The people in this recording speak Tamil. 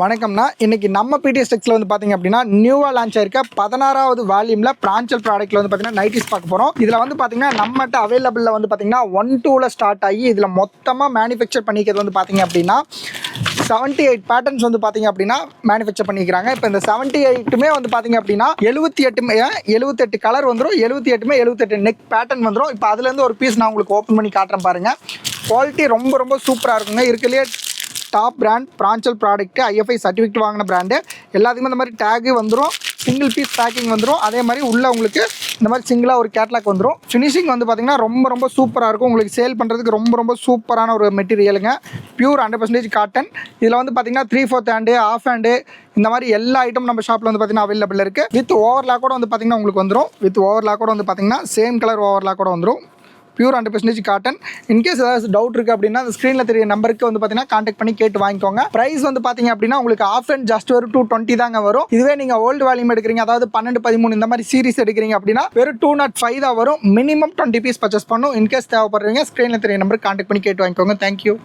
வணக்கம்னா இன்னைக்கு நம்ம பிடிஎஸ் டெக்ஸ்ல வந்து பாத்தீங்க அப்படின்னா நியூவா லான்ச் ஆயிருக்க 16வது வால்யூம்ல பிரான்சல் ப்ராடக்ட்ல வந்து பாத்தீங்கன்னா நைட்டிஸ் பார்க்க போறோம். இதுல வந்து பாத்தீங்கன்னா நம்மகிட்ட அவைலபிள்ல வந்து பாத்தீங்கன்னா 1-2ல ஸ்டார்ட் ஆகி இதுல மொத்தமா மேனுஃபேக்சர் பண்ணிக்கிறது வந்து பாத்தீங்க அப்படின்னா 78 பேட்டர்ன்ஸ் வந்து பாத்தீங்க அப்படின்னா மேனுஃபேக்சர் பண்ணிக்கிறாங்க. இப்போ இந்த 78மே வந்து பாத்தீங்க அப்படின்னா 78 கலர் வந்துடும், 78 நெக் பேட்டர்ன் வந்துடும். இப்போ அதுல இருந்து ஒரு பீஸ் நான் உங்களுக்கு ஓப்பன் பண்ணி காட்டுறேன் பாருங்க. குவாலிட்டி ரொம்ப ரொம்ப சூப்பரா இருக்குங்க. இருக்குலயே top brand பிரான்சல் product IFI certificate வாங்கின பிராண்டு. எல்லாத்துக்குமே இந்த மாதிரி டேகு வந்துடும், சிங்கிள் பீஸ் பேக்கிங் வந்துடும். அதே மாதிரி உள்ள உங்களுக்கு இந்த மாதிரி சிங்கிளாக ஒரு கேட்லாக் வந்துடும். ஃபினிஷிங் வந்து பார்த்தீங்கன்னா ரொம்ப ரொம்ப சூப்பராக இருக்கும். உங்களுக்கு சேல் பண்ணுறதுக்கு ரொம்ப ரொம்ப சூப்பரான ஒரு மெட்டீரியலுங்க. Pure 100% cotton. இதில் வந்து பார்த்தீங்கன்னா 3/4 ஹேண்டு, ஆஃப் ஹேண்டு, இந்த மாதிரி எல்லா ஐட்டம் நம்ம ஷாப்பில் வந்து பார்த்தீங்கன்னா அவைலபிள் இருக்குது. வித் ஓவர்லாக் கூட வந்து பார்த்தீங்கன்னா உங்களுக்கு வந்துடும். வித் ஓவர்லாக் கூட வந்து பார்த்தீங்கன்னா சேம் கலர் ஓவர்லாக் கூட வந்துடும். Pure 100% cotton. இன்கேஸ் ஏதாவது டவுட் இருக்குது அப்படின்னா அந்த ஸ்க்ரீனில் தெரிய நம்பருக்கு வந்து பார்த்தீங்கன்னா கான்டாக்ட் பண்ணி கேட்டு வாங்கிக்கோங்க. ப்ரைஸ் வந்து பார்த்தீங்க அப்படின்னா உங்களுக்கு ஆஃப் அண்ட் ஜஸ்ட் ஒரு 220 தாங்க வரும். இதுவே நீங்கள் ஓல்டு வால்யூம் எடுக்கிறீங்க, அதாவது 12, 13 இந்த மாதிரி சீரிஸ் எடுக்கிறீங்க அப்படின்னா வெறும் 205 தான் வரும். மினிமம் 20 பீஸ் பர்ச்சேஸ் பண்ணும். இன்கேஸ் தேவைப்படுறீங்க ஸ்க்ரீனில் தெரிய நம்பருக்கு கான்டாக்ட் பண்ணி கேட்டு வாங்கிக்கோங்க. தேங்க்யூ.